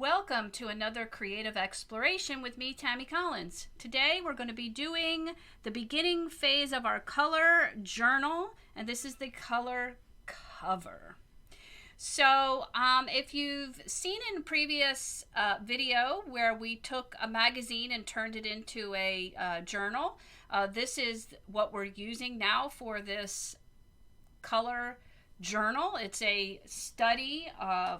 Welcome to another creative exploration with me, Tammy Collins. Today we're going to be doing the beginning phase of our color journal, and this is the color cover. So if you've seen in a previous video where we took a magazine and turned it into a journal, this is what we're using now for this color journal. It's a study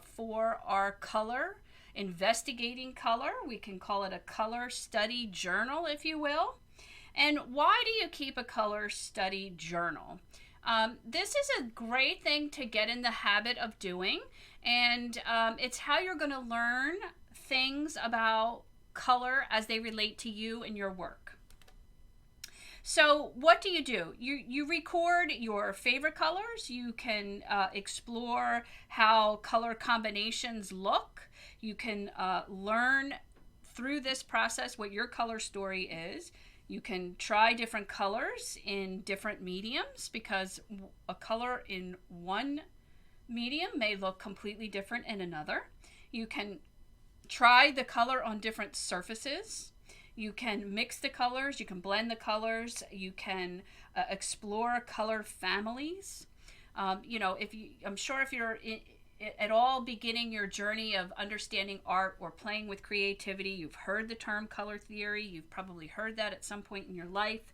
for our color, investigating color. We can call it a color study journal, if you will. And why do you keep a color study journal? This is a great thing to get in the habit of doing, and it's how you're going to learn things about color as they relate to you and your work. So what do? You record your favorite colors. You can explore how color combinations look. You can learn through this process what your color story is. You can try different colors in different mediums because a color in one medium may look completely different in another. You can try the color on different surfaces. You can mix the colors, you can blend the colors, you can explore color families. I'm sure if you're at all beginning your journey of understanding art or playing with creativity, you've heard the term color theory. You've probably heard that at some point in your life.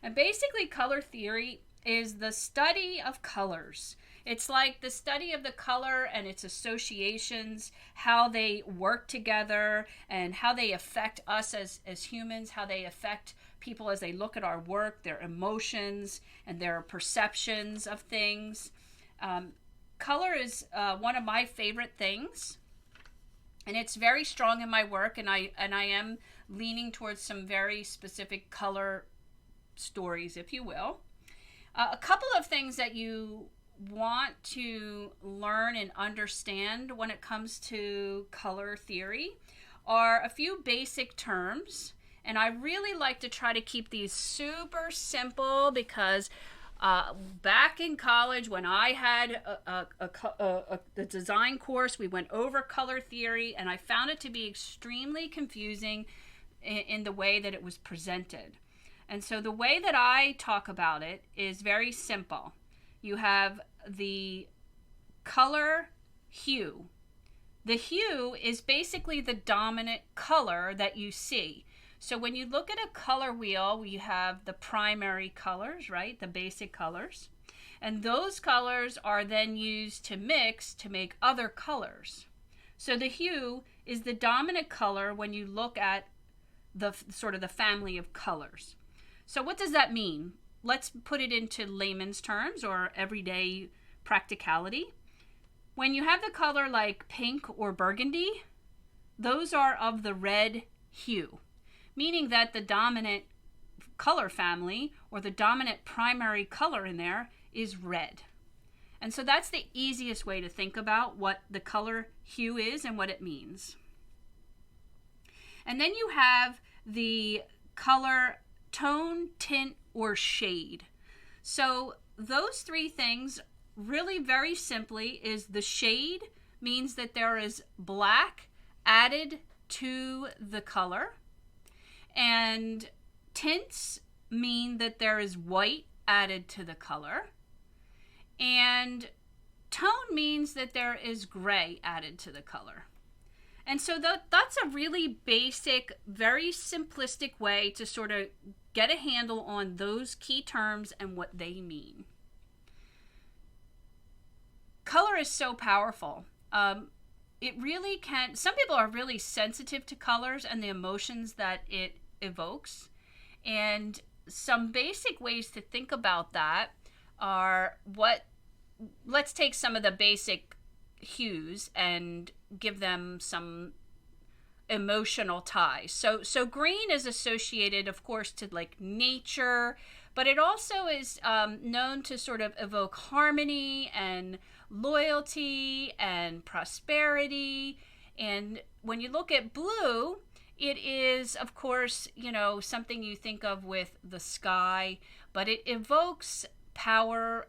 And basically, color theory is the study of colors. It's like the study of the color and its associations, how they work together and how they affect us as humans, how they affect people as they look at our work, their emotions and their perceptions of things. Color is one of my favorite things, and it's very strong in my work, and I am leaning towards some very specific color stories, if you will. A couple of things that you want to learn and understand when it comes to color theory are a few basic terms, and I really like to try to keep these super simple because back in college when I had the design course, we went over color theory, and I found it to be extremely confusing in the way that it was presented. And so the way that I talk about it is very simple. You have the color hue. The hue is basically the dominant color that you see. So when you look at a color wheel, we have the primary colors, right? The basic colors. And those colors are then used to mix to make other colors. So the hue is the dominant color when you look at the sort of the family of colors. So what does that mean? Let's put it into layman's terms or everyday practicality. When you have the color like pink or burgundy, those are of the red hue, meaning that the dominant color family or the dominant primary color in there is red. And so that's the easiest way to think about what the color hue is and what it means. And then you have the color tone, tint, or shade. So those three things really very simply is the shade means that there is black added to the color, and tints mean that there is white added to the color, and tone means that there is gray added to the color. And so that's a really basic, very simplistic way to sort of get a handle on those key terms and what they mean. Color is so powerful. It really can, some people are really sensitive to colors and the emotions that it evokes. And some basic ways to think about that are let's take some of the basic hues and give them some emotional ties. So green is associated, of course, to like nature, but it also is known to sort of evoke harmony and loyalty and prosperity. And when you look at blue, it is, of course, something you think of with the sky, but it evokes power,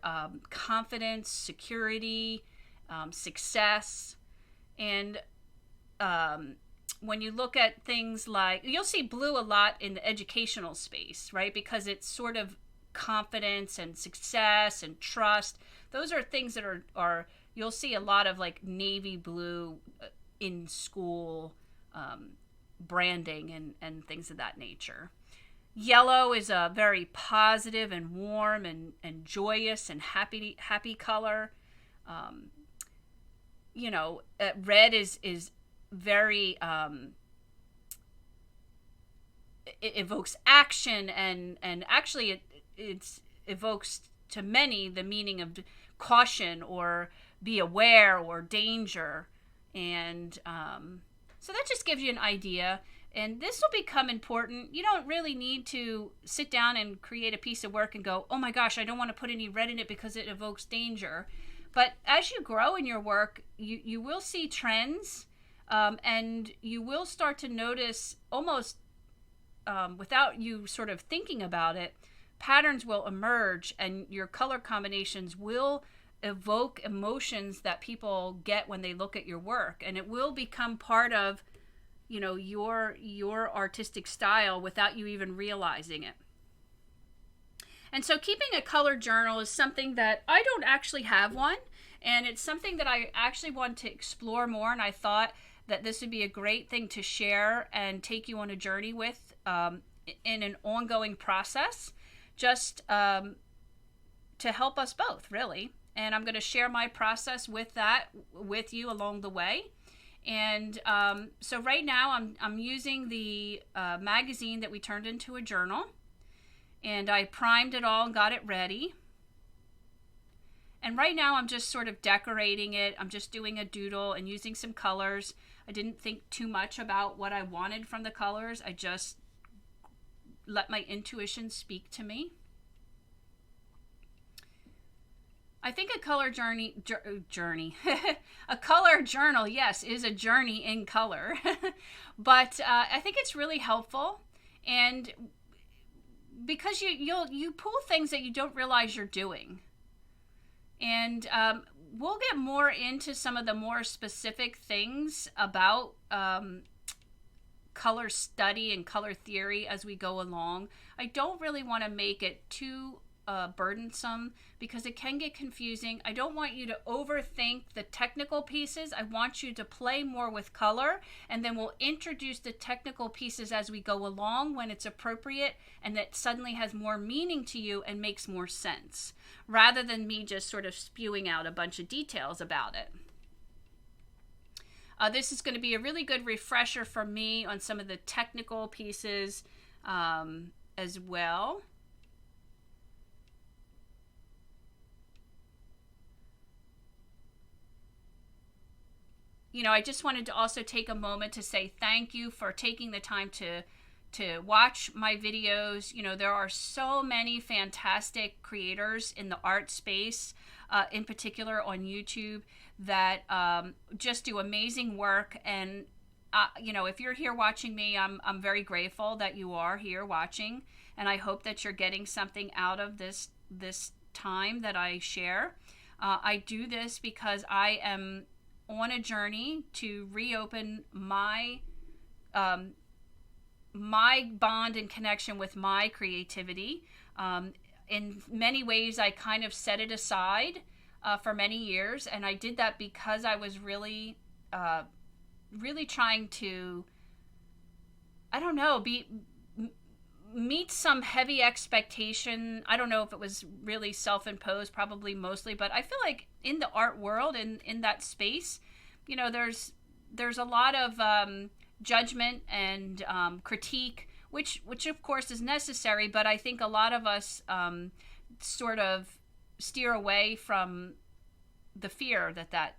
confidence, security, success, and when you look at things like, you'll see blue a lot in the educational space, right? Because it's sort of confidence and success and trust. Those are things that are you'll see a lot of like navy blue in school branding and things of that nature. Yellow is a very positive and warm and joyous and happy color. Red is very it evokes action and actually it evokes to many the meaning of caution or be aware or danger. And so that just gives you an idea. And this will become important. You don't really need to sit down and create a piece of work and go, oh my gosh, I don't want to put any red in it because it evokes danger. But as you grow in your work, you will see trends, and you will start to notice almost without you sort of thinking about it, patterns will emerge and your color combinations will evoke emotions that people get when they look at your work. And it will become part of your artistic style without you even realizing it. And so keeping a color journal is something that I don't actually have one, and it's something that I actually want to explore more, and I thought that this would be a great thing to share and take you on a journey with in an ongoing process, just to help us both, really. And I'm going to share my process with you along the way. And so right now I'm using the magazine that we turned into a journal, and I primed it all and got it ready. And right now I'm just sort of decorating it. I'm just doing a doodle and using some colors. I didn't think too much about what I wanted from the colors. I just let my intuition speak to me. I think a color journey, a color journal, yes, is a journey in color. But I think it's really helpful, and because you pull things that you don't realize you're doing. And we'll get more into some of the more specific things about color study and color theory as we go along. I don't really want to make it too burdensome because it can get confusing. I don't want you to overthink the technical pieces. I want you to play more with color, and then we'll introduce the technical pieces as we go along when it's appropriate and that suddenly has more meaning to you and makes more sense, rather than me just sort of spewing out a bunch of details about it. This is going to be a really good refresher for me on some of the technical pieces as well. I just wanted to also take a moment to say thank you for taking the time to watch my videos. There are so many fantastic creators in the art space, in particular on YouTube, that just do amazing work. And if you're here watching me, I'm very grateful that you are here watching, and I hope that you're getting something out of this time that I share. I do this because I am on a journey to reopen my bond and connection with my creativity. In many ways, I kind of set it aside for many years, and I did that because I was really trying to, I don't know, meet some heavy expectation. I don't know if it was really self-imposed, probably mostly, but I feel like in the art world, in that space, there's a lot of judgment and critique, which of course is necessary, but I think a lot of us sort of steer away from the fear that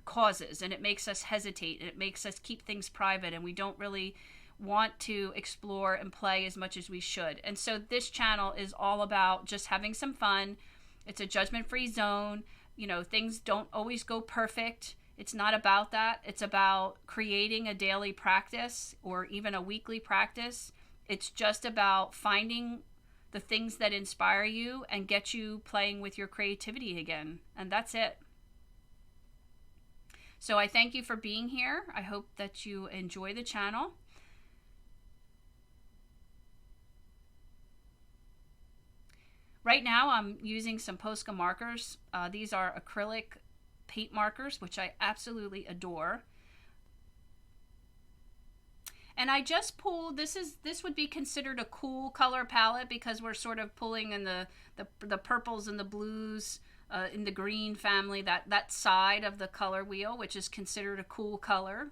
causes, and it makes us hesitate, and it makes us keep things private, and we don't really want to explore and play as much as we should. And so this channel is all about just having some fun. It's a judgment-free zone. Things don't always go perfect. It's not about that. It's about creating a daily practice or even a weekly practice. It's just about finding the things that inspire you and get you playing with your creativity again. And that's it. So I thank you for being here. I hope that you enjoy the channel. Right now I'm using some Posca markers. These are acrylic paint markers, which I absolutely adore. And I just pulled, this would be considered a cool color palette because we're sort of pulling in the purples and the blues, in the green family, that side of the color wheel, which is considered a cool color,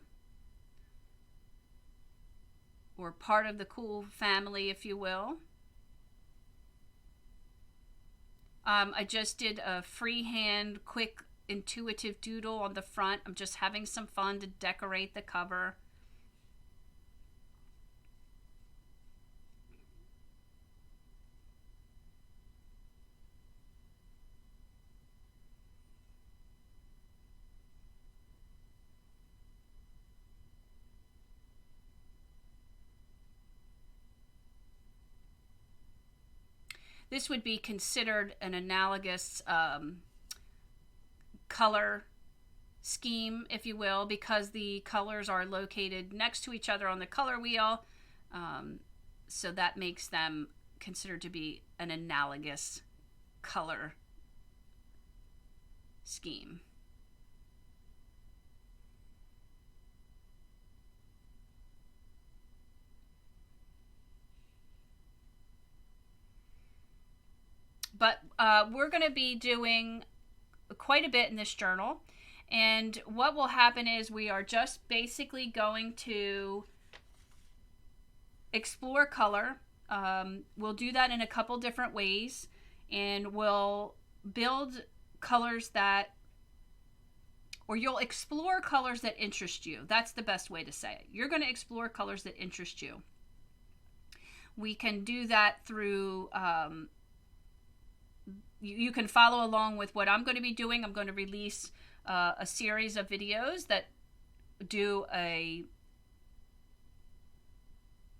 or part of the cool family, if you will. I just did a freehand, quick, intuitive doodle on the front. I'm just having some fun to decorate the cover. This would be considered an analogous color scheme, if you will, because the colors are located next to each other on the color wheel. So that makes them considered to be an analogous color scheme. But we're going to be doing quite a bit in this journal. And what will happen is we are just basically going to explore color. We'll do that in a couple different ways. And we'll build colors that, or you'll explore colors that interest you. That's the best way to say it. You're going to explore colors that interest you. We can do that through... you can follow along with what I'm going to be doing. I'm going to release a series of videos that do a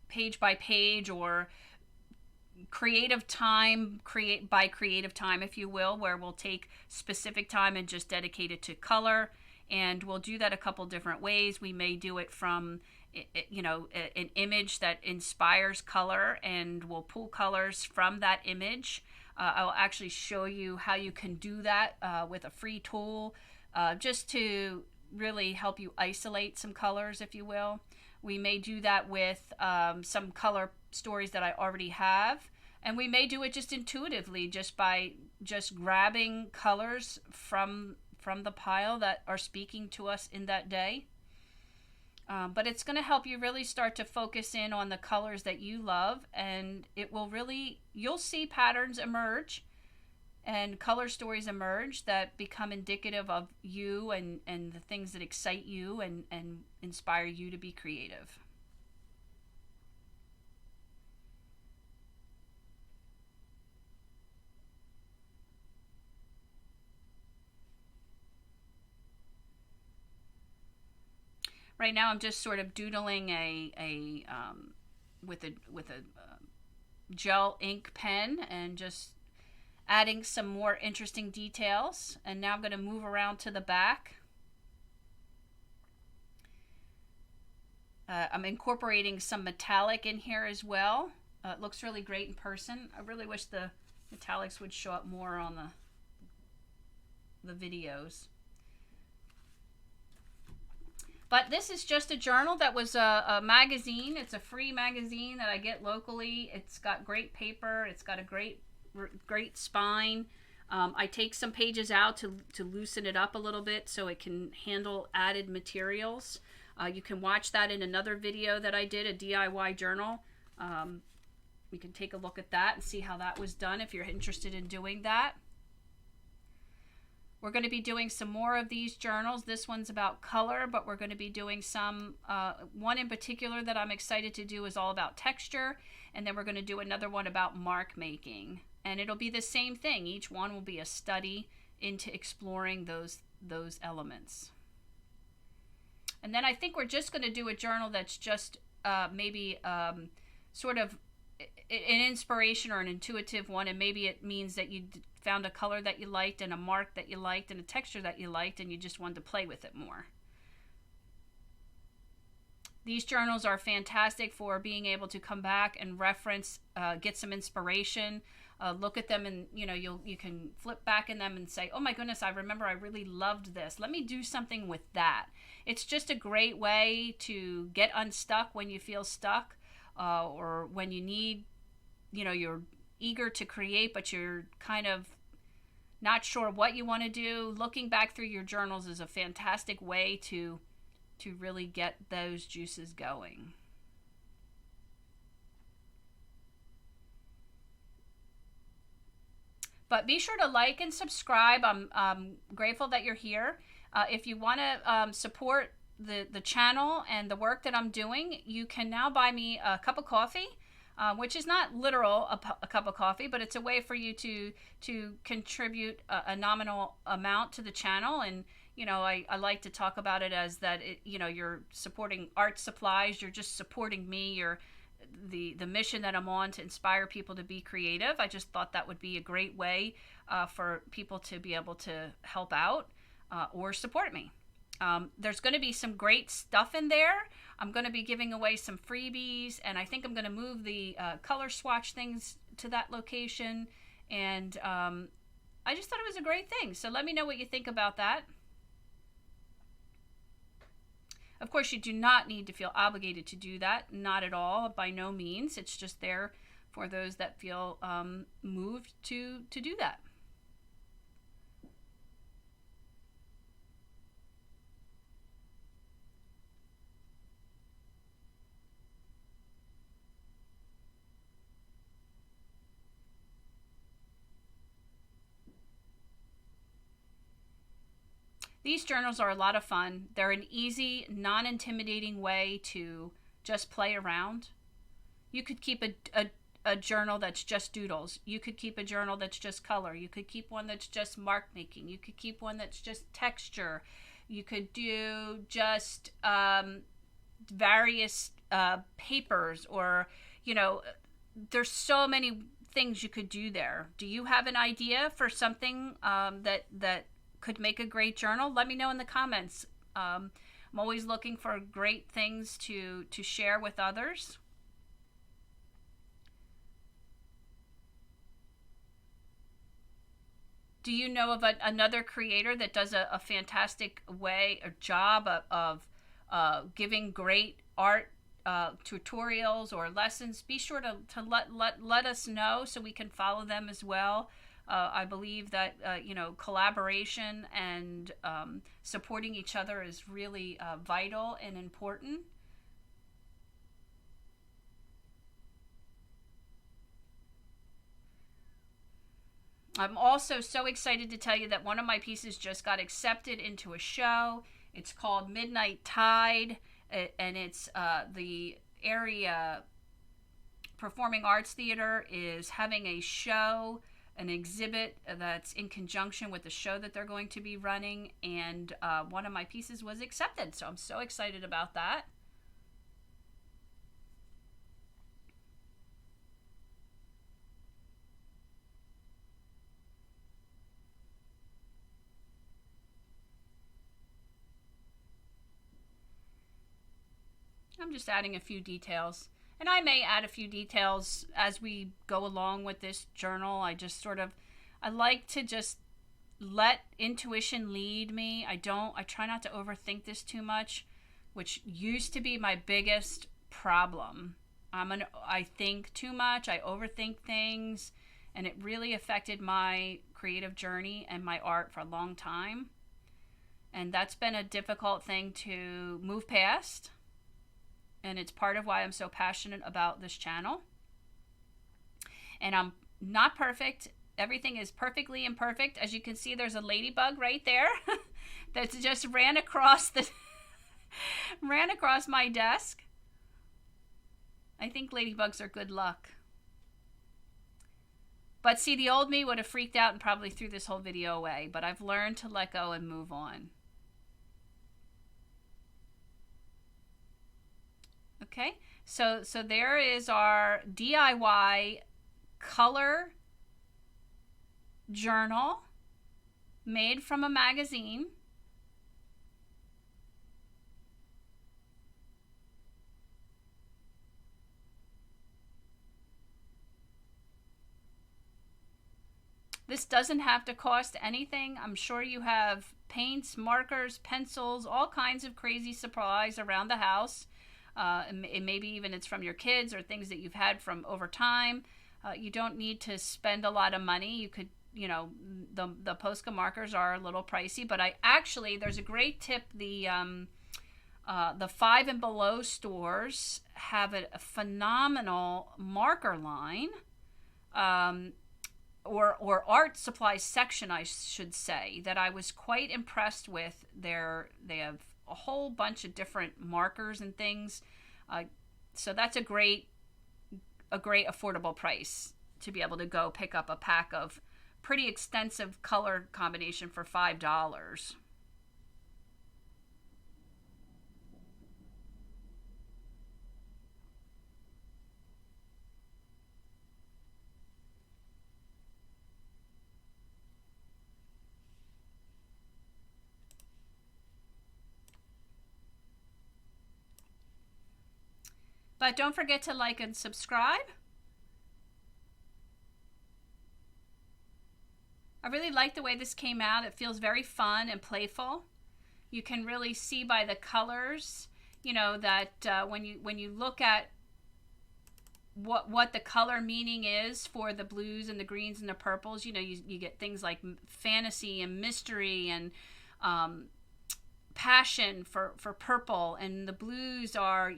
page by page or creative time, creative time, if you will, where we'll take specific time and just dedicate it to color. And we'll do that a couple different ways. We may do it from, you know, an image that inspires color, and we'll pull colors from that image. I'll actually show you how you can do that with a free tool, just to really help you isolate some colors, if you will. We may do that with some color stories that I already have, and we may do it just intuitively, just by just grabbing colors from the pile that are speaking to us in that day. But it's going to help you really start to focus in on the colors that you love, and it will really, you'll see patterns emerge and color stories emerge that become indicative of you and the things that excite you and inspire you to be creative. Right now I'm just sort of doodling with a gel ink pen and just adding some more interesting details. And now I'm going to move around to the back. I'm incorporating some metallic in here as well. It looks really great in person. I really wish the metallics would show up more on the videos. But this is just a journal that was a magazine. It's a free magazine that I get locally. It's got great paper. It's got a great spine. I take some pages out to loosen it up a little bit so it can handle added materials. You can watch that in another video that I did, a DIY journal. You can take a look at that and see how that was done if you're interested in doing that. We're going to be doing some more of these journals. This one's about color, but we're going to be doing some, one in particular that I'm excited to do is all about texture. And then we're going to do another one about mark making. And it'll be the same thing. Each one will be a study into exploring those elements. And then I think we're just going to do a journal that's just maybe sort of an inspiration or an intuitive one, and maybe it means that you found a color that you liked and a mark that you liked and a texture that you liked, and you just wanted to play with it more. These journals are fantastic for being able to come back and reference, get some inspiration, look at them, and you can flip back in them and say, oh my goodness, I remember I really loved this. Let me do something with that. It's just a great way to get unstuck when you feel stuck, or when you need, you're eager to create, but you're kind of not sure what you want to do. Looking back through your journals is a fantastic way to really get those juices going. But be sure to like and subscribe. I'm grateful that you're here. If you want to support the channel and the work that I'm doing, you can now buy me a cup of coffee, which is not literal a cup of coffee, but it's a way for you to contribute a nominal amount to the channel. And I like to talk about it as that you're supporting art supplies. You're just supporting me. You're the mission that I'm on, to inspire people to be creative. I just thought that would be a great way for people to be able to help out or support me. There's going to be some great stuff in there. I'm going to be giving away some freebies, and I think I'm going to move the color swatch things to that location. And I just thought it was a great thing. So let me know what you think about that. Of course, you do not need to feel obligated to do that. Not at all, by no means. It's just there for those that feel moved to do that. These journals are a lot of fun. They're an easy, non-intimidating way to just play around. You could keep a journal that's just doodles. You could keep a journal that's just color. You could keep one that's just mark making. You could keep one that's just texture. You could do just various papers, or there's so many things you could do there. Do you have an idea for something that could make a great journal? Let me know in the comments. I'm always looking for great things to share with others. Do you know of another creator that does a fantastic job of giving great art tutorials or lessons? Be sure to let us know so we can follow them as well. I believe that collaboration and supporting each other is really vital and important. I'm also so excited to tell you that one of my pieces just got accepted into a show. It's called Midnight Tide, and it's the area Performing Arts Theater is having a show, an exhibit that's in conjunction with the show that they're going to be running, and one of my pieces was accepted, so I'm so excited about that. I'm just adding a few details. And I may add a few details as we go along with this journal. I like to just let intuition lead me. I try not to overthink this too much, which used to be my biggest problem. I think too much, I overthink things, and it really affected my creative journey and my art for a long time. And that's been a difficult thing to move past. And it's part of why I'm so passionate about this channel. And I'm not perfect. Everything is perfectly imperfect. As you can see, there's a ladybug right there that just ran across my desk. I think ladybugs are good luck. But see, the old me would have freaked out and probably threw this whole video away. But I've learned to let go and move on. Okay, so there is our DIY color journal made from a magazine. This doesn't have to cost anything. I'm sure you have paints, markers, pencils, all kinds of crazy supplies around the house. And maybe even it's from your kids or things that you've had from over time. You don't need to spend a lot of money. You could, the Posca markers are a little pricey, but there's a great tip. The Five and Below stores have a phenomenal marker line. Or art supplies section, I should say, that I was quite impressed with. They have a whole bunch of different markers and things, so that's a great affordable price to be able to go pick up a pack of pretty extensive color combination for $5. But don't forget to like and subscribe. I really like the way this came out. It feels very fun and playful. You can really see by the colors, that when you look at what the color meaning is for the blues and the greens and the purples, you get things like fantasy and mystery and passion for purple, and the blues are,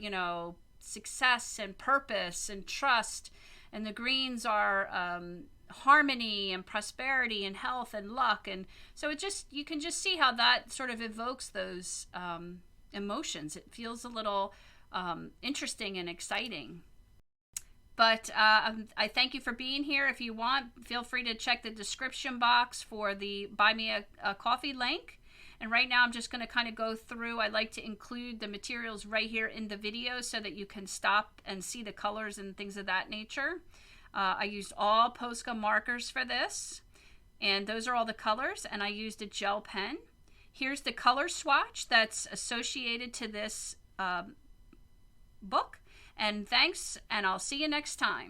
success and purpose and trust, and the greens are harmony and prosperity and health and luck. And so you can just see how that sort of evokes those emotions. It feels a little interesting and exciting. But I thank you for being here. If you want, feel free to check the description box for the Buy Me a Coffee link. And right now I'm just going to kind of go through. I like to include the materials right here in the video so that you can stop and see the colors and things of that nature. I used all Posca markers for this, and those are all the colors, and I used a gel pen. Here's the color swatch that's associated to this book. And thanks, and I'll see you next time.